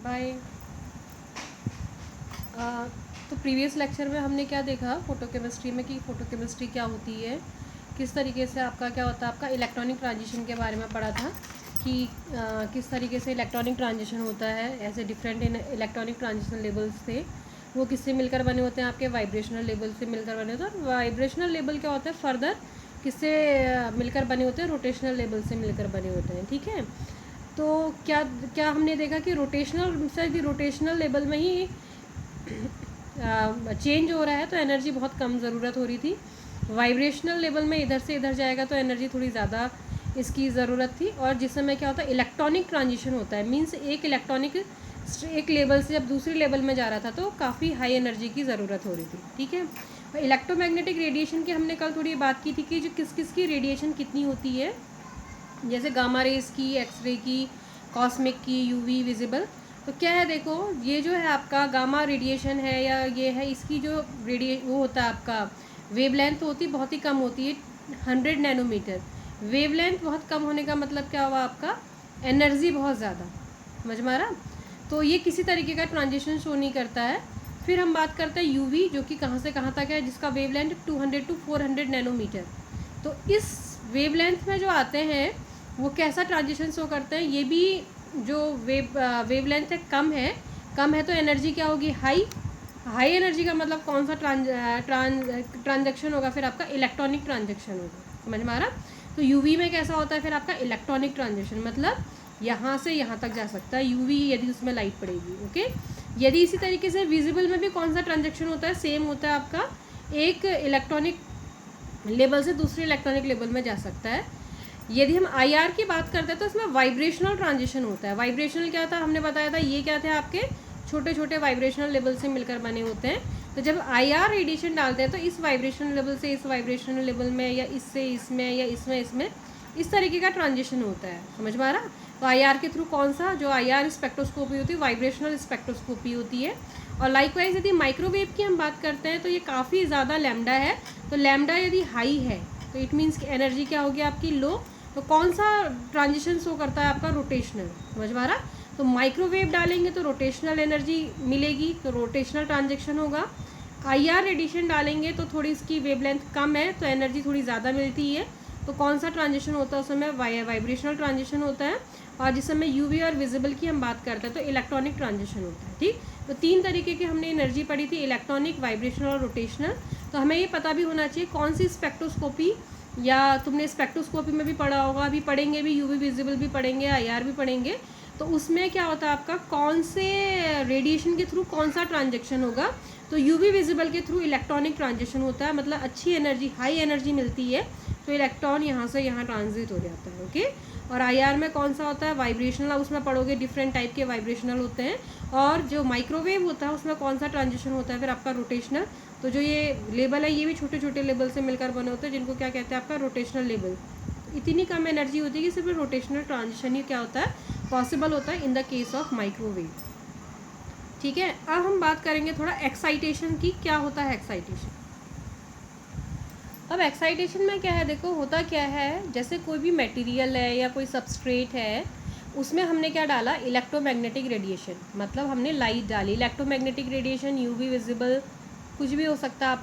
हाय। तो previous lecture में हमने क्या देखा फोटोकेमिस्ट्री में कि फोटोकेमिस्ट्री क्या होती है, किस तरीके से आपका क्या होता है, आपका इलेक्ट्रॉनिक ट्रांजिशन के बारे में पढ़ा था कि किस तरीके से इलेक्ट्रॉनिक ट्रांजिशन होता है। ऐसे डिफरेंट इलेक्ट्रॉनिक ट्रांजिशन लेबल्स थे, वो किससे मिलकर बने होते हैं, आपके वाइब्रेशनल लेवल से मिलकर बने होते हैं। और वाइब्रेशनल लेवल क्या होता है, फर्दर किससे मिलकर बने होते हैं, रोटेशनल लेवल से मिलकर बने होते हैं। ठीक है, तो क्या क्या हमने देखा कि रोटेशनल लेवल में ही चेंज हो रहा है, तो एनर्जी बहुत कम ज़रूरत हो रही थी। वाइब्रेशनल लेवल में इधर से इधर जाएगा तो एनर्जी थोड़ी ज़्यादा इसकी ज़रूरत थी। और जिस समय क्या होता है, इलेक्ट्रॉनिक ट्रांजिशन होता है, मींस एक लेवल से जब दूसरे लेवल में जा रहा था तो काफ़ी हाई एनर्जी की ज़रूरत हो रही थी। ठीक है, और इलेक्ट्रोमैग्नेटिक रेडिएशन की हमने कल थोड़ी बात की थी कि जो किस किस की रेडिएशन कितनी होती है, जैसे गामा रेस की, एक्सरे की, कॉस्मिक की, यूवी, विजिबल। तो क्या है, देखो ये जो है आपका गामा रेडिएशन है या ये है, इसकी जो वो होता है आपका वेवलेंथ होती बहुत ही कम होती है, 100 नैनोमीटर। वेवलेंथ बहुत कम होने का मतलब क्या हुआ, आपका एनर्जी बहुत ज़्यादा। समझ में आ रहा? तो ये किसी तरीके का ट्रांजिशन शो नहीं करता है। फिर हम बात करते हैं यूवी, जो कि कहाँ से कहाँ तक है, जिसका वेवलेंथ 200 to 400 नैनोमीटर। तो इस वेवलेंथ में जो आते हैं वो कैसा ट्रांजिशन शो करते हैं, ये भी जो वेवलेंथ है कम है तो एनर्जी क्या होगी, हाई एनर्जी का मतलब कौन सा ट्रांजैक्शन होगा, फिर आपका इलेक्ट्रॉनिक ट्रांजैक्शन होगा। समझ में आ रहा? तो यूवी में कैसा होता है, फिर आपका इलेक्ट्रॉनिक ट्रांजैक्शन, मतलब यहाँ से यहाँ तक जा सकता है यूवी, यदि उसमें लाइट पड़ेगी। ओके, यदि इसी तरीके से विजिबल में भी कौन सा ट्रांजैक्शन होता है, सेम होता है आपका, एक इलेक्ट्रॉनिक लेवल से दूसरे इलेक्ट्रॉनिक लेवल में जा सकता है। यदि हम आईआर की बात करते हैं तो इसमें वाइब्रेशनल ट्रांजिशन होता है। वाइब्रेशनल क्या था, हमने बताया था, ये क्या थे, आपके छोटे छोटे वाइब्रेशनल लेवल से मिलकर बने होते हैं। तो जब आईआर रेडिएशन डालते हैं तो इस वाइब्रेशनल लेवल से इस वाइब्रेशनल लेवल में, या इससे इसमें, या इसमें इस तरीके का ट्रांजिशन होता है। समझ में आ रहा? तो आईआर के थ्रू कौन सा, जो आईआर स्पेक्ट्रोस्कोपी होती है, वाइब्रेशनल स्पेक्ट्रोस्कोपी होती है। और लाइकवाइज यदि माइक्रोवेव की हम बात करते हैं तो ये काफ़ी ज़्यादा लैम्डा है। तो लैम्डा यदि हाई है तो इट मीन्स कि एनर्जी क्या होगी आपकी, लो। तो कौन सा ट्रांजिशन शो करता है आपका, रोटेशनल। समझ में आ रहा? तो माइक्रोवेव डालेंगे तो रोटेशनल एनर्जी मिलेगी, तो रोटेशनल ट्रांजेक्शन होगा। आईआर रेडिएशन डालेंगे तो थोड़ी इसकी वेवलेंथ कम है तो एनर्जी थोड़ी ज़्यादा मिलती है, तो कौन सा ट्रांजिशन होता है उस समय, वाइब्रेशनल ट्रांजिशन होता है। और जिस समय यूवी और विजिबल की हम बात करते हैं तो इलेक्ट्रॉनिक ट्रांजिशन होता है। ठीक, तो 3 तरीके की हमने एनर्जी पढ़ी थी, इलेक्ट्रॉनिक, वाइब्रेशनल और रोटेशनल। तो हमें ये पता भी होना चाहिए कौन सी स्पेक्ट्रोस्कोपी, या तुमने स्पेक्ट्रोस्कोपी में भी पढ़ा होगा, अभी पढ़ेंगे भी, यूवी विजिबल भी पढ़ेंगे, आईआर भी पढ़ेंगे। तो उसमें क्या होता है आपका, कौन से रेडिएशन के थ्रू कौन सा ट्रांजेक्शन होगा। तो यूवी विजिबल के थ्रू इलेक्ट्रॉनिक ट्रांजेक्शन होता है, मतलब अच्छी एनर्जी, हाई एनर्जी मिलती है, तो इलेक्ट्रॉन यहाँ से यहाँ ट्रांजिट हो जाता है। ओके, और आईआर में कौन सा होता है, वाइब्रेशनल, उसमें पढ़ोगे डिफरेंट टाइप के वाइब्रेशनल होते हैं। और जो माइक्रोवेव होता है उसमें कौन सा ट्रांजिशन होता है, फिर आपका रोटेशनल। तो जो ये लेवल है ये भी छोटे छोटे लेवल से मिलकर बने होते हैं, जिनको क्या कहते हैं, आपका रोटेशनल लेवल। इतनी कम एनर्जी होती है कि सिर्फ रोटेशनल ट्रांजिशन ही क्या होता है, पॉसिबल होता है in the case of microwave. ठीक है, अब हम बात करेंगे थोड़ा एक्साइटेशन की, क्या होता है एक्साइटेशन। अब एक्साइटेशन में क्या है, देखो होता क्या है, जैसे कोई भी मटेरियल है या कोई सबस्ट्रेट है, उसमें हमने क्या डाला, इलेक्ट्रोमैग्नेटिक रेडिएशन, मतलब हमने लाइट डाली। इलेक्ट्रोमैग्नेटिक रेडिएशन यूवी विजिबल कुछ भी हो सकता है,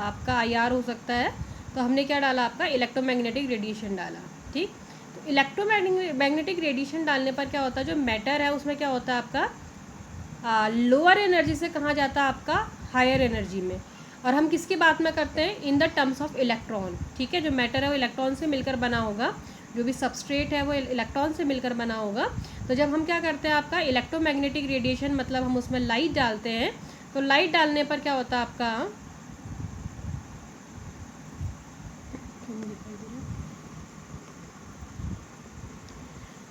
आपका आईआर हो सकता है। तो हमने क्या डाला, आपका इलेक्ट्रोमैग्नेटिक रेडिएशन डाला। ठीक, तो इलेक्ट्रोमैग्नेटिक रेडिएशन डालने पर क्या होता है, जो मैटर है उसमें क्या होता है आपका, लोअर एनर्जी से कहाँ जाता है, आपका हायर एनर्जी में। और हम किसकी बात में करते हैं, in the terms of electron. ठीक है, जो मैटर है वो इलेक्ट्रॉन से मिलकर बना होगा, जो भी सबस्ट्रेट है वो इलेक्ट्रॉन से मिलकर बना होगा। तो जब हम क्या करते हैं, आपका इलेक्ट्रोमैग्नेटिक रेडिएशन, मतलब हम उसमें लाइट डालते हैं, तो लाइट डालने पर क्या होता है आपका,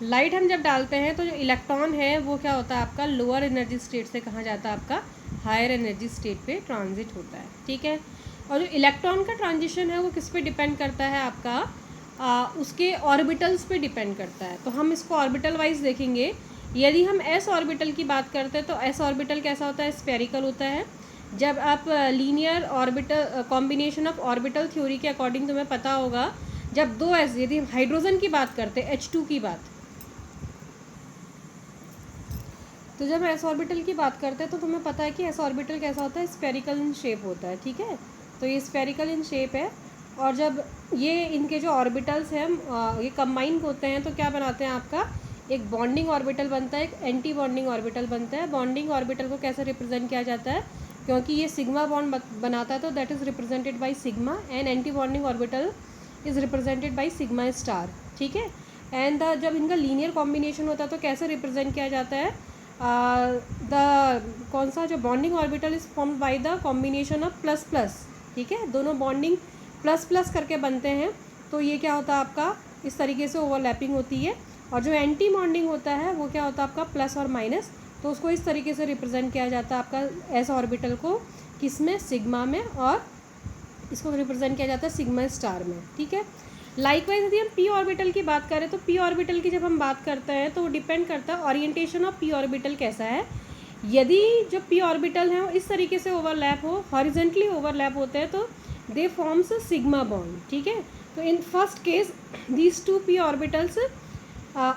लाइट हम जब डालते हैं तो जो इलेक्ट्रॉन है वो क्या होता है आपका, लोअर एनर्जी स्टेट से कहाँ जाता है, आपका हायर एनर्जी स्टेट पे ट्रांजिट होता है। ठीक है, और जो इलेक्ट्रॉन का ट्रांजिशन है वो किस पे डिपेंड करता है, आपका उसके ऑर्बिटल्स पे डिपेंड करता है। तो हम इसको ऑर्बिटल वाइज देखेंगे। यदि हम एस ऑर्बिटल की बात करते हैं तो एस ऑर्बिटल कैसा होता है, स्फेरिकल होता है। जब आप linear orbital, combination of orbital theory के अकॉर्डिंग तुम्हें पता होगा, जब दो एस, यदि हम हाइड्रोजन की बात करते हैं, H2 की बात, तो जब एस ऑर्बिटल की बात करते हैं तो तुम्हें पता है कि एस ऑर्बिटल कैसा होता है, स्फेरिकल इन शेप होता है, ठीक है। तो ये स्फेरिकल इन शेप है, और जब ये इनके जो ऑर्बिटल्स हैं ये कंबाइन होते हैं तो क्या बनाते हैं, आपका एक बॉन्डिंग ऑर्बिटल बनता है, एक एंटी बॉन्डिंग ऑर्बिटल बनता है। बॉन्डिंग ऑर्बिटल को कैसे रिप्रेजेंट किया जाता है, क्योंकि ये सिग्मा बॉन्ड बनाता है तो that is represented by sigma, and anti bonding orbital is represented by sigma star, ठीक है। एंड जब इनका लीनियर कॉम्बिनेशन होता है तो कैसे रिप्रेजेंट किया जाता है, कौन सा जो bonding orbital is formed by the combination of plus plus, ठीक है, दोनों बॉन्डिंग प्लस प्लस करके बनते हैं। तो ये क्या होता है आपका, इस तरीके से ओवरलैपिंग होती है। और जो एंटी बॉन्डिंग होता है वो क्या होता है आपका, प्लस और माइनस। तो उसको इस तरीके से रिप्रेजेंट किया जाता है आपका एस ऑर्बिटल को, किस में, सिग्मा में, और इसको रिप्रेजेंट किया जाता है सिग्मा स्टार में, ठीक है। लाइकवाइज यदि हम पी ऑर्बिटल की बात करें तो पी ऑर्बिटल की जब हम बात करते हैं तो वो डिपेंड करता है ओरिएंटेशन ऑफ पी ऑर्बिटल कैसा है। यदि जो पी ऑर्बिटल है वो इस तरीके से ओवरलैप हो, हॉरिजेंटली ओवरलैप होते हैं तो दे फॉर्म्स सिग्मा बॉन्ड, ठीक है। तो in first case these two P orbitals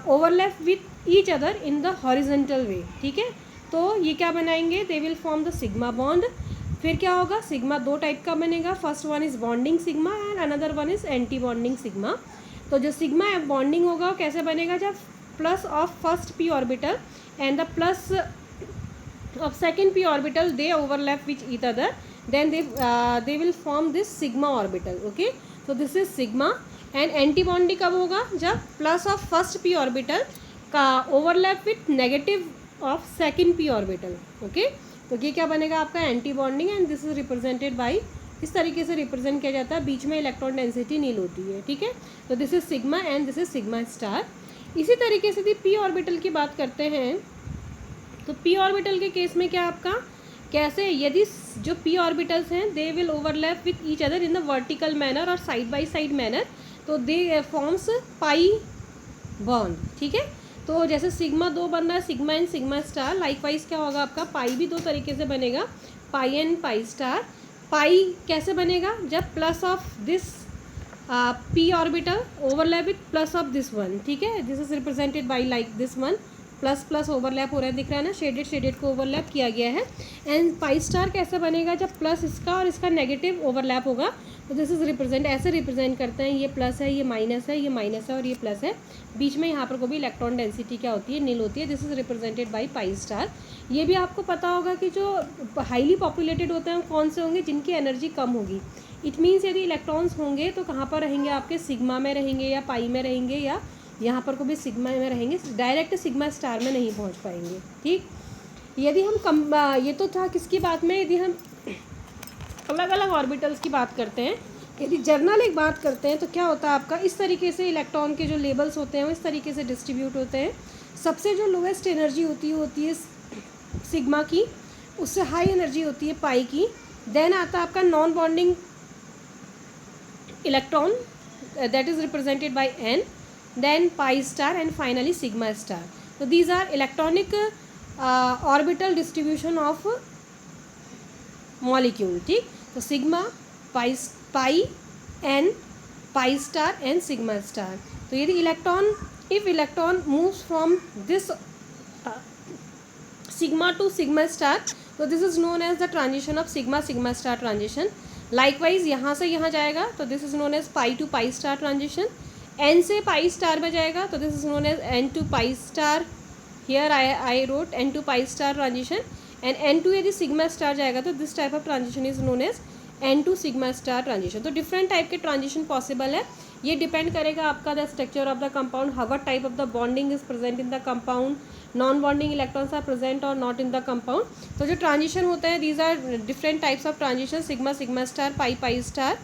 overlap with each other in the horizontal way, ठीक है। तो ये क्या बनाएंगे, they will form the sigma bond. फिर क्या होगा, सिग्मा दो टाइप का बनेगा, first one is bonding sigma and another one is anti bonding sigma. तो जो सिग्मा बॉन्डिंग होगा वो कैसे बनेगा, जब plus of first P orbital and the plus of second P orbital they overlap which each other, then they will form this sigma orbital, okay. तो this is sigma. And anti bonding कब होगा, जब plus of first P orbital का overlap with negative of second P orbital, okay. तो ये क्या बनेगा आपका anti bonding, and this is represented by, इस तरीके से रिप्रेजेंट किया जाता है, बीच में इलेक्ट्रॉन डेंसिटी नील होती है, ठीक है। तो this is sigma and this is sigma star. इसी तरीके से यदि पी ऑर्बिटल की बात करते हैं तो पी ऑर्बिटल के केस में क्या आपका, कैसे, यदि जो पी ऑर्बिटल्स हैं they will overlap with each other in the vertical manner और साइड बाई साइड मैनर, तो दे फॉर्म्स पाई बॉन्ड, ठीक है। तो जैसे सिग्मा दो बन रहा है, sigma and sigma star, likewise क्या होगा आपका, पाई भी दो तरीके से बनेगा, पाई एंड पाई स्टार। पाई कैसे बनेगा, जब plus of this P orbital overlap with plus of this one, ठीक है। This is represented by like this one, plus plus overlap हो रहा है, दिख रहा है ना, शेडेड शेडेड को ओवरलैप किया गया है। एंड पाई स्टार कैसे बनेगा, जब प्लस इसका और इसका नेगेटिव ओवरलैप होगा, तो दिस इज रिप्रेजेंट, ऐसे रिप्रेजेंट करते हैं, ये प्लस है, ये माइनस है, ये माइनस है और ये प्लस है, बीच में यहाँ पर को भी इलेक्ट्रॉन डेंसिटी क्या होती है, नील होती है। This is represented by pi star. ये भी आपको पता होगा कि जो हाईली पॉपुलेटेड होते हैं कौन से होंगे, जिनकी एनर्जी कम होगी। इट मीन्स यदि इलेक्ट्रॉन्स होंगे तो कहाँ पर रहेंगे आपके, सिग्मा में रहेंगे या पाई में रहेंगे, या यहाँ पर को भी सिग्मा में रहेंगे, डायरेक्ट सिग्मा स्टार में नहीं पहुँच पाएंगे, ठीक। यदि हम ये तो था किसकी बात में, यदि हम अलग अलग ऑर्बिटल्स की बात करते हैं, यदि जर्नल एक बात करते हैं तो क्या होता है आपका, इस तरीके से इलेक्ट्रॉन के जो लेवल्स होते हैं वो इस तरीके से डिस्ट्रीब्यूट होते हैं। सबसे जो लोएस्ट एनर्जी होती है सिग्मा की, उससे हाई एनर्जी होती है पाई की, देन आता है आपका non bonding electron, that is represented by N, then pi star and finally sigma star. तो these are electronic orbital distribution of molecule, ठीक। तो sigma, pi N, pi star and sigma star. तो यदि electron, if electron moves from this sigma to sigma star, तो this is known as the transition of sigma sigma star transition. Likewise यहाँ से यहाँ जाएगा तो this is known as pi to pi star transition. N से pi star में जाएगा तो this is known as n to pi star, here I wrote n to pi star transition. And n to यदि sigma star जाएगा तो this type of transition is known as n to sigma star transition. तो different type के transition possible है, ये depend करेगा आपका the structure of the compound, how type of the bonding is present in the compound, non bonding electrons are present और not in the compound. तो जो transition होते हैं these are different types of transition, sigma sigma star, pi pi star,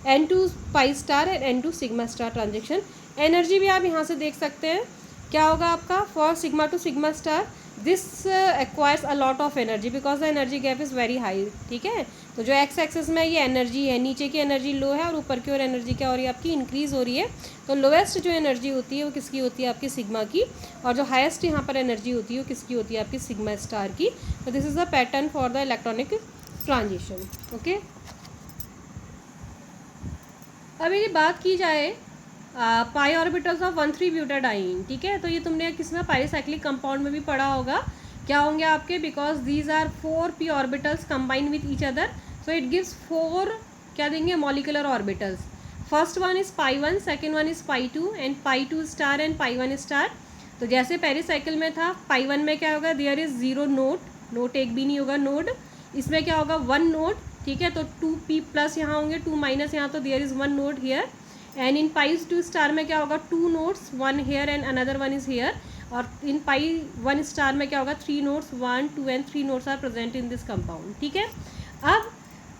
n to pi star and n to sigma star transition. Energy भी आप यहाँ से देख सकते हैं, क्या होगा आपका, for sigma to sigma star this acquires a lot of energy because the energy gap is very high, ठीक है। तो जो एक्स एक्सेस में ये एनर्जी है, नीचे की एनर्जी लो है और ऊपर की ओर एनर्जी क्या हो रही है आपकी, इंक्रीज़ हो रही है। तो लोएस्ट जो एनर्जी होती है वो किसकी होती है आपकी, सिग्मा की, और जो हाईएस्ट यहाँ पर एनर्जी होती है वो किसकी होती है आपकी, सिग्मा स्टार की। तो this is the pattern for the electronic transition, okay. अब यदि बात की जाए पाई ऑर्बिटल्स ऑफ 1,3 ब्यूटाडाइन, ठीक है। तो ये तुमने किसी में पाईसाइक्लिक कंपाउंड में भी पढ़ा होगा क्या होंगे आपके, because these are 4 p orbitals combine with each other, so it gives 4 क्या देंगे molecular orbitals. First one is π1, second one is π2 and π2 star and π1 star. तो जैसे पेरिसाइकिल में था, π1 में क्या होगा, देयर इज 0 नोट एक भी नहीं होगा नोड. इसमें क्या होगा 1 नोड, ठीक है. तो 2p प्लस यहाँ होंगे, 2 माइनस यहाँ, तो there is 1 node here. And in π2 star में क्या होगा 2 nodes, 1 here and another one is here. और इन π1 स्टार में क्या होगा 3 nodes, 1 2 and 3 nodes are present in this compound, ठीक है. अब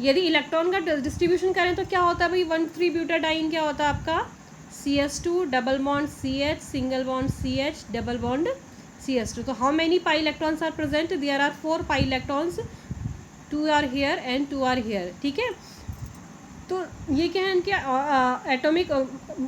यदि इलेक्ट्रॉन का डिस्ट्रीब्यूशन करें तो क्या होता है भाई, 1,3-ब्यूटाडाइन क्या होता है आपका, CH2 double bond CH single bond CH double bond CH2. तो how many pi electrons are present, there are 4 pi electrons, 2 are here and 2 are here, ठीक है. तो ये क्या है इनके एटॉमिक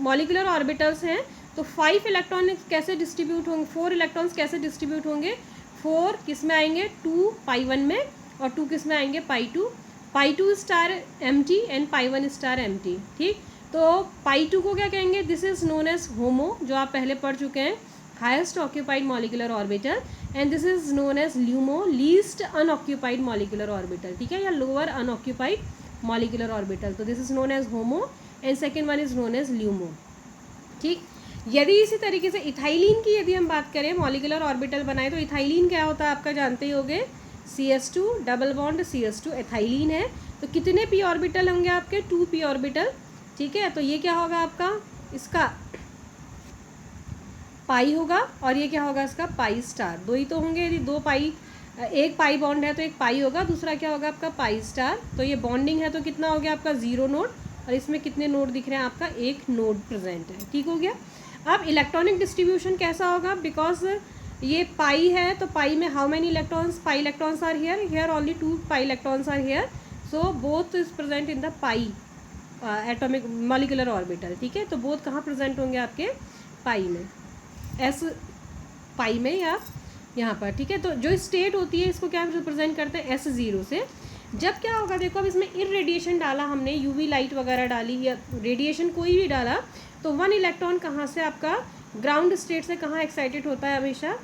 मॉलिकुलर ऑर्बिटल्स हैं. तो 5 इलेक्ट्रॉन कैसे डिस्ट्रीब्यूट होंगे, 4 इलेक्ट्रॉन्स कैसे डिस्ट्रीब्यूट होंगे, 4 किस में आएंगे 2 π1 में और 2 किस में आएंगे π2 star empty and π1 star empty, ठीक. तो π2 को क्या कहेंगे, this is known as HOMO, जो आप पहले पढ़ चुके हैं, highest occupied molecular orbital. And this is known as LUMO, least unoccupied molecular orbital, ठीक है, या लोअर अनऑक्यूपाइड मॉलिकुलर ऑर्बिटल. तो this is known as HOMO and second one is known as LUMO, ठीक. यदि इसी तरीके से इथाइलिन की यदि हम बात करें, मॉलिकुलर ऑर्बिटल बनाए, तो इथाइलिन क्या होता है आपका जानते ही होंगे, CH2 double bond CH2 ethylene है. तो कितने p ऑर्बिटल होंगे आपके, 2 p ऑर्बिटल, ठीक है. तो ये क्या होगा आपका, इसका पाई होगा और ये क्या होगा इसका पाई स्टार. दो ही तो होंगे, यदि 2 पाई, एक पाई बॉन्ड है तो एक पाई होगा, दूसरा क्या होगा आपका पाई स्टार. तो ये बॉन्डिंग है तो कितना हो गया आपका 0 नोड, और इसमें कितने नोड दिख रहे हैं आपका, एक नोड प्रेजेंट है, ठीक हो गया. अब इलेक्ट्रॉनिक डिस्ट्रीब्यूशन कैसा होगा, बिकॉज ये पाई है तो पाई में how many electrons, pi electrons are here only 2 pi electrons are here, so both is present in the pi atomic molecular orbital, ठीक है. तो बोथ कहाँ प्रेजेंट होंगे आपके पाई में, एस पाई में या यहाँ पर, ठीक है. तो जो स्टेट होती है इसको क्या रिप्रेजेंट करते हैं S0 से. जब क्या होगा देखो, अब इसमें इरेडिएशन डाला हमने, UV लाइट वगैरह डाली या रेडिएशन कोई भी डाला, तो 1 इलेक्ट्रॉन कहाँ से आपका ग्राउंड स्टेट से कहाँ एक्साइटेड होता है, हमेशा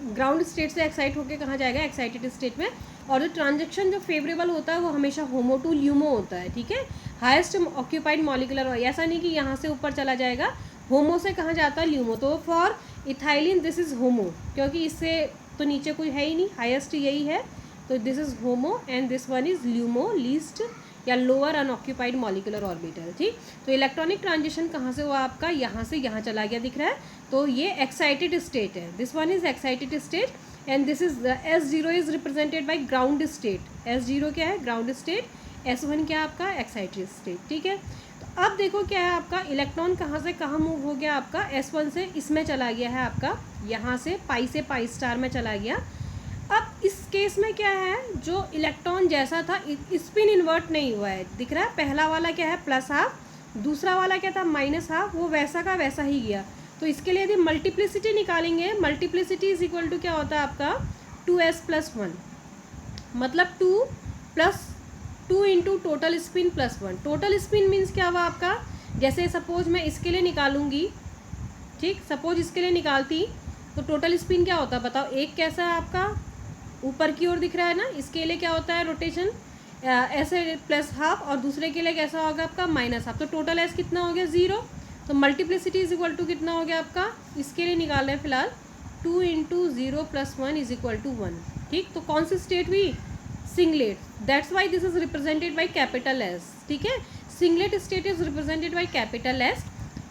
ग्राउंड स्टेट से एक्साइट होकर कहाँ जाएगा, एक्साइटेड स्टेट में. और जो ट्रांजेक्शन जो फेवरेबल होता है वो हमेशा होमो टू ल्यूमो होता है, ठीक है. हाईएस्ट ऑक्यूपाइड मॉलिकुलर, ऐसा नहीं कि यहाँ से ऊपर चला जाएगा, होमो से कहाँ जाता है ल्यूमो. तो फॉर इथाइलिन दिस इज़ होमो, क्योंकि इससे तो नीचे कोई है ही नहीं, हाईएस्ट यही है. तो this is homo and this one is LUMO, least या लोअर अनऑक्यूपाइड मॉलिकुलर ऑर्बिटल, ठीक. तो इलेक्ट्रॉनिक ट्रांजिशन कहाँ से हुआ आपका, यहाँ से यहाँ चला गया, दिख रहा है. तो ये एक्साइटेड स्टेट है, this one is excited state and this is S0 is represented bye ground state. S0 क्या है, ग्राउंड स्टेट. S1 क्या है आपका, एक्साइटेड स्टेट, ठीक है. तो अब देखो क्या है आपका, इलेक्ट्रॉन कहाँ से कहाँ मूव हो गया आपका, S1 से इसमें चला गया है आपका, यहाँ से पाई स्टार में चला गया. अब इस केस में क्या है, जो इलेक्ट्रॉन जैसा था स्पिन इन्वर्ट नहीं हुआ है, दिख रहा है. पहला वाला क्या है +½ दूसरा वाला क्या था -½ वो वैसा का वैसा ही गया. तो इसके लिए यदि मल्टीप्लिसिटी निकालेंगे, मल्टीप्लिसिटी इज इक्वल टू क्या होता है आपका 2s + 1, मतलब 2 into total spin +1. Total spin means क्या हुआ आपका, जैसे सपोज मैं इसके लिए निकालूंगी, ठीक, सपोज इसके लिए निकालती तो टोटल स्पिन क्या होता है बताओ. एक कैसा है आपका ऊपर की ओर दिख रहा है ना, इसके लिए क्या होता है रोटेशन ऐसे +½ और दूसरे के लिए कैसा होगा आपका -½. तो टोटल एस कितना हो गया 0. तो मल्टीप्लिसिटी इज इक्वल टू कितना हो गया आपका, इसके लिए निकाल रहे हैं फिलहाल 2 इंटू 0 + 1 इज इक्वल टू 1, ठीक. तो कौन सी स्टेट हुई, singlet. That's why this is represented by S, ठीक है. Singlet state is represented by S.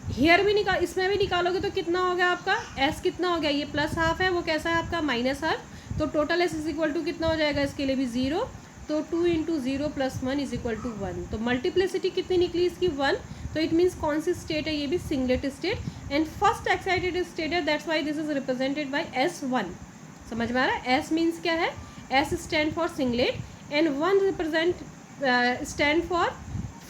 Here भी निकाल, इसमें भी निकालोगे तो कितना हो गया आपका S, कितना हो गया, ये +½ है, वो कैसा है आपका -½ तो total S is equal to कितना हो जाएगा, इसके लिए भी 0. तो 2 इंटू 0 + 1 इज इक्वल टू 1. तो मल्टीप्लिसिटी कितनी निकली इसकी 1. तो इट मीन्स कौन सी स्टेट है, ये भी singlet state and first excited state है. That's why this is represented by S1. समझ में आ रहा है, S मीन्स क्या है, S stand for singlet and 1 represent stand for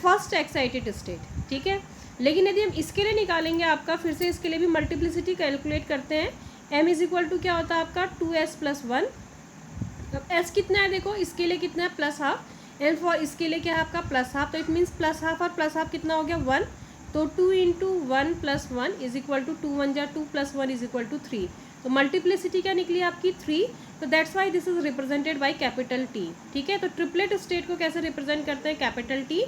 first excited state, ठीक है. लेकिन यदि हम इसके लिए निकालेंगे आपका, फिर से इसके लिए भी मल्टीप्लिसिटी कैलकुलेट करते हैं. m इज इक्वल टू क्या होता है आपका 2s + 1. अब s कितना है देखो, इसके लिए कितना है +½ एंड फॉर इसके लिए क्या है आपका +½. तो इट मीन्स +½ और +½ कितना हो गया 1. तो 2 into 1 + 1 is equal to 2 × 1 = 2 + 1 is equal to 3. तो मल्टीप्लिसिटी क्या निकली आपकी 3, तो that's why this is represented by capital T. ठीक है, तो ट्रिपलेट स्टेट को कैसे रिप्रेजेंट करते हैं, capital T,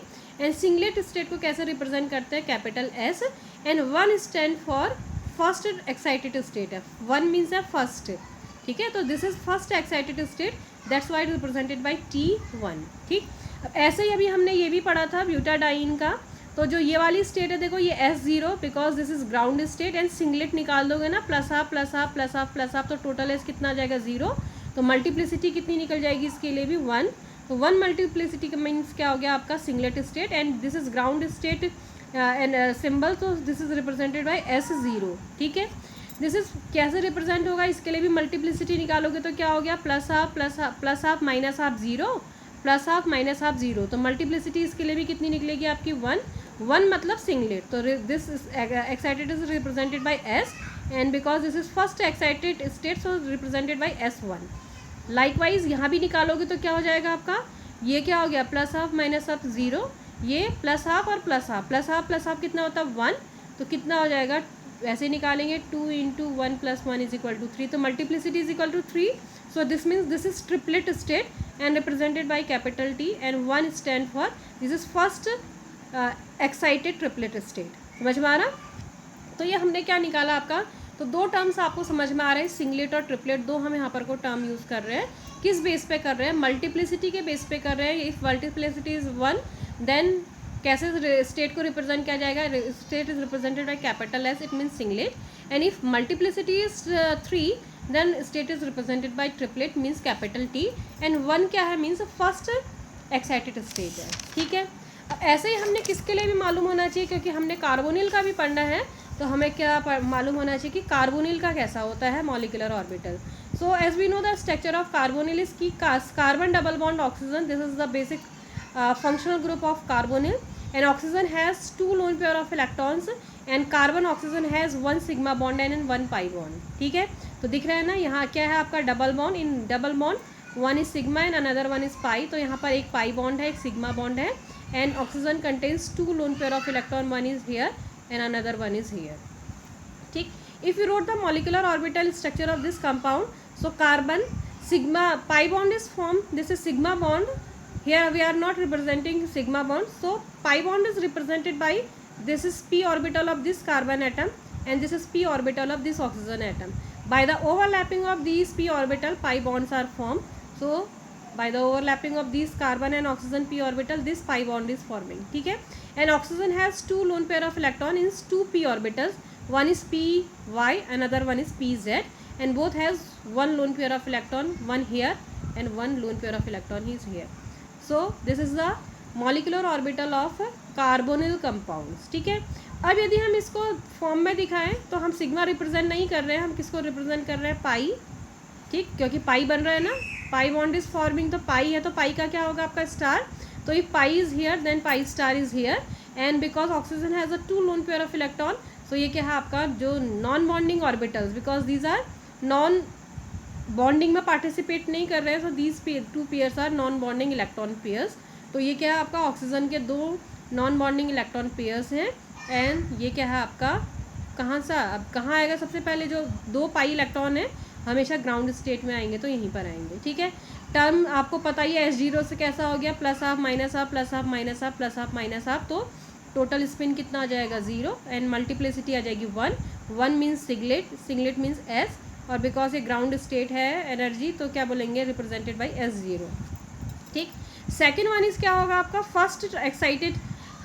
and singlet state को कैसे रिप्रेजेंट करते हैं, capital S, and 1 stand for first excited state है, 1 मीन्स है फर्स्ट। ठीक है, तो this is first excited state, that's why represented by T1। ठीक, अब ऐसे ही अभी हमने ये भी पढ़ा था ब्यूटाडाइन का, तो जो ये वाली स्टेट है देखो, ये S0 because this is ground state, and singlet निकाल दोगे ना, plus half plus half plus half plus half, तो टोटल एस कितना आ जाएगा 0, तो मल्टीप्लिसिटी कितनी निकल जाएगी इसके लिए भी 1, तो 1 मल्टीप्लिसिटी का मीन्स क्या हो गया आपका singlet state, and this is ground state and symbol, तो this is represented by S0। ठीक है, दिस इज कैसे रिप्रेजेंट होगा, इसके लिए भी मल्टीप्लिसिटी निकालोगे तो क्या हो गया, plus half minus half 0, plus half minus half 0, तो मल्टीप्लिसिटी इसके लिए भी कितनी निकलेगी आपकी 1 मतलब सिंगलेट, तो this excited is represented bye S, and because this is first excited state so represented by S1। Likewise यहाँ भी निकालोगे तो क्या हो जाएगा आपका, ये क्या हो गया, प्लस हाफ माइनस हाफ 0, ये प्लस हाफ और प्लस हाफ कितना होता है 1, तो कितना हो जाएगा, वैसे निकालेंगे 2 into 1 plus 1 is equal to 3, तो multiplicity is equal to 3, so this means this is triplet state and represented by capital T, and 1 stand for this is first excited triplet state. समझ में आ रहा, तो ये हमने क्या निकाला आपका, तो 2 टर्म्स आपको समझ में आ रहे हैं, सिंगलेट और ट्रिपलेट, 2 हम यहाँ पर को टर्म यूज़ कर रहे हैं, किस बेस पे कर रहे हैं, मल्टीप्लिसिटी के बेस पे कर रहे हैं। इफ मल्टीप्लिसिटी इज 1 देन कैसे स्टेट को रिप्रेजेंट किया जाएगा, state is represented by capital S, it means singlet, and if multiplicity is 3 then state is represented by triplet means capital T, and 1 क्या है मीन्स फर्स्ट एक्साइटेड स्टेट है। ठीक है, ऐसे ही हमने किसके लिए भी मालूम होना चाहिए, क्योंकि हमने कार्बोनिल का भी पढ़ना है, तो हमें क्या मालूम होना चाहिए कि कार्बोनिल का कैसा होता है molecular orbital. So as we know the structure of carbonyl is की carbon double bond oxygen, this is the basic functional group of carbonyl, and oxygen has 2 lone pair of electrons, and carbon oxygen has 1 sigma bond and 1 pi bond। ठीक है, तो दिख रहा है ना, यहाँ क्या है आपका double bond, in double bond 1 is sigma and another 1 is pi, तो यहाँ पर एक पाई बॉन्ड है, एक सिग्मा बॉन्ड है, and oxygen contains 2 lone pair of electron, 1 is here and another 1 is here. ठीक, if you wrote the molecular orbital structure of this compound, so carbon sigma pi bond is form, this is sigma bond, here we are not representing sigma bond, so pi bond is represented by this is p orbital of this carbon atom, and this is p orbital of this oxygen atom. By the overlapping of these p orbital, pi bonds are formed, so by the overlapping of these carbon and oxygen p orbital, this pi bond is forming। ठीक है, and oxygen has 2 lone pair of electron in 2 p orbitals, one is p y, another one is p z, and both has 1 lone pair of electron, one here and 1 lone pair of electron is here। So this is the molecular orbital of carbonyl compounds. ठीक है, अब यदि हम इसको form में दिखाएं तो हम सिग्मा रिप्रेजेंट नहीं कर रहे हैं, हम किसको रिप्रेजेंट कर रहे हैं, पाई। ठीक, क्योंकि पाई बन रहा है ना, पाई बॉन्ड इज फॉर्मिंग, तो पाई है, तो पाई का क्या होगा आपका स्टार, तो if pi is here then pi star is here, and because oxygen has a 2 lone pair of electron, so ये क्या है आपका जो non bonding orbitals, because these are non bonding में पार्टिसिपेट नहीं कर रहे हैं, so these 2 pairs are non bonding electron pairs, तो ये क्या है आपका ऑक्सीजन के 2 नॉन बॉन्डिंग इलेक्ट्रॉन पेयर्स हैं, एंड ये क्या है आपका कहाँ सा, अब कहाँ आएगा, सबसे पहले जो 2 पाई इलेक्ट्रॉन है हमेशा ग्राउंड स्टेट में आएंगे, तो यहीं पर आएंगे। ठीक है, टर्म आपको पता ही है, S0 से कैसा हो गया, plus half minus half plus half minus half plus half minus half, तो टोटल स्पिन कितना आ जाएगा 0, एंड मल्टीप्लिसिटी आ जाएगी 1 मीन्स सिंगलेट मीन्स S, और बिकॉज ये ग्राउंड स्टेट है एनर्जी, तो क्या बोलेंगे, रिप्रेजेंटेड बाय S0। ठीक, सेकेंड वन इज क्या होगा आपका फर्स्ट एक्साइटेड,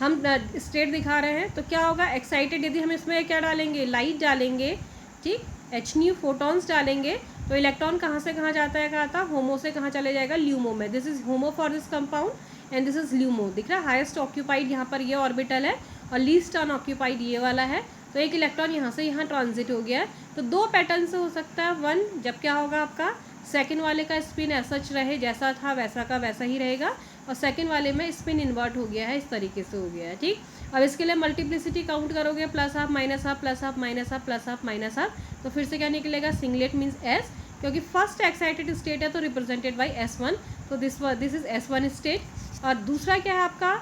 हम स्टेट दिखा रहे हैं, तो क्या होगा एक्साइटेड, यदि हम इसमें क्या डालेंगे, लाइट डालेंगे, ठीक, H फोटॉन्स डालेंगे, तो इलेक्ट्रॉन कहाँ से कहाँ जाता है, कहा था होमो से कहाँ चले जाएगा, ल्यूमो में, this is homo for this compound and this is LUMO. दिख रहा है, हाईएस्ट ऑक्यूपाइड यहाँ पर ये ऑर्बिटल है और लीस्ट अनऑक्यूपाइड ये वाला है, तो एक इलेक्ट्रॉन यहाँ से यहाँ ट्रांजिट हो गया है, तो 2 पैटर्न से हो सकता है, 1 जब क्या होगा आपका सेकंड वाले का स्पिन सच रहे, जैसा था वैसा का वैसा ही रहेगा, और सेकंड वाले में स्पिन इन्वर्ट हो गया है, इस तरीके से हो गया है। ठीक, अब इसके लिए मल्टीप्लिसिटी काउंट करोगे, plus half minus half plus half minus half plus half minus half, तो फिर से क्या निकलेगा, सिंगलेट मीन्स S, क्योंकि फर्स्ट एक्साइटेड स्टेट है तो रिप्रेजेंटेड बाई S1, तो दिस इज S1 स्टेट। और दूसरा क्या है आपका,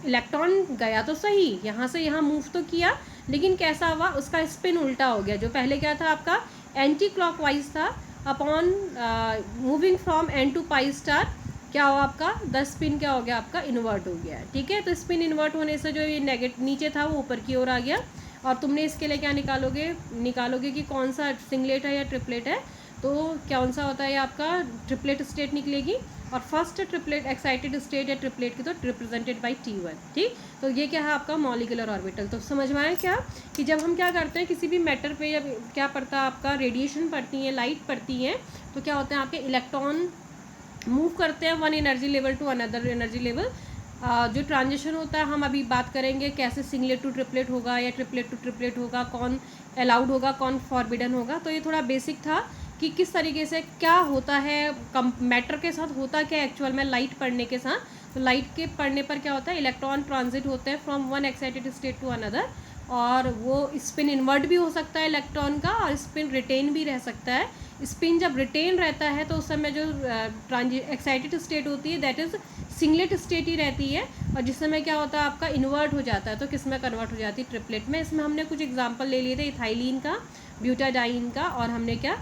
इलेक्ट्रॉन गया तो सही, यहाँ से यहाँ मूव तो किया, लेकिन कैसा हुआ, उसका स्पिन उल्टा हो गया, जो पहले क्या था आपका एंटी क्लॉकवाइज था। Upon moving from n to pi star क्या हुआ आपका, द स्पिन क्या हो गया आपका, इन्वर्ट हो गया है। ठीक है, तो स्पिन इन्वर्ट होने से जो ये नीचे था वो ऊपर की ओर आ गया। और तुमने इसके लिए क्या निकालोगे कि कौन सा सिंगलेट है या ट्रिपलेट है। तो कौन सा होता है आपका, ट्रिपलेट स्टेट निकलेगी। और फर्स्ट ट्रिपलेट एक्साइटेड स्टेट है ट्रिपलेट की, तो रिप्रेजेंटेड बाई T1। ठीक, तो ये क्या है आपका मॉलिक्यूलर ऑर्बिटल। तो समझ में आया क्या कि जब हम क्या करते हैं किसी भी मैटर पे, जब क्या पड़ता है आपका, रेडिएशन पड़ती है, लाइट पड़ती है, तो क्या होते हैं आपके इलेक्ट्रॉन मूव करते हैं one energy level to another energy level. जो ट्रांजिशन होता है हम अभी बात करेंगे कैसे सिंगलेट टू ट्रिपलेट होगा या ट्रिपलेट टू ट्रिपलेट होगा, कौन अलाउड होगा कौन फॉरबिडन होगा। तो ये थोड़ा बेसिक था कि किस तरीके से क्या होता है मैटर के साथ, होता क्या एक्चुअल में लाइट पढ़ने के साथ। तो लाइट के पढ़ने पर क्या होता है, इलेक्ट्रॉन ट्रांजिट होते हैं from one excited state to another, और वो स्पिन इन्वर्ट भी हो सकता है इलेक्ट्रॉन का, और स्पिन रिटेन भी रह सकता है। स्पिन जब रिटेन रहता है तो उस समय जो एक्साइटेड स्टेट होती है दैट इज़ सिंगलेट स्टेट ही रहती है, और जिस समय क्या होता है आपका इन्वर्ट हो जाता है, तो किस में कन्वर्ट हो जाती है, ट्रिपलेट में। इसमें हमने कुछ एग्जांपल ले लिए थे इथाइलिन का, ब्यूटाडाइन का, और हमने क्या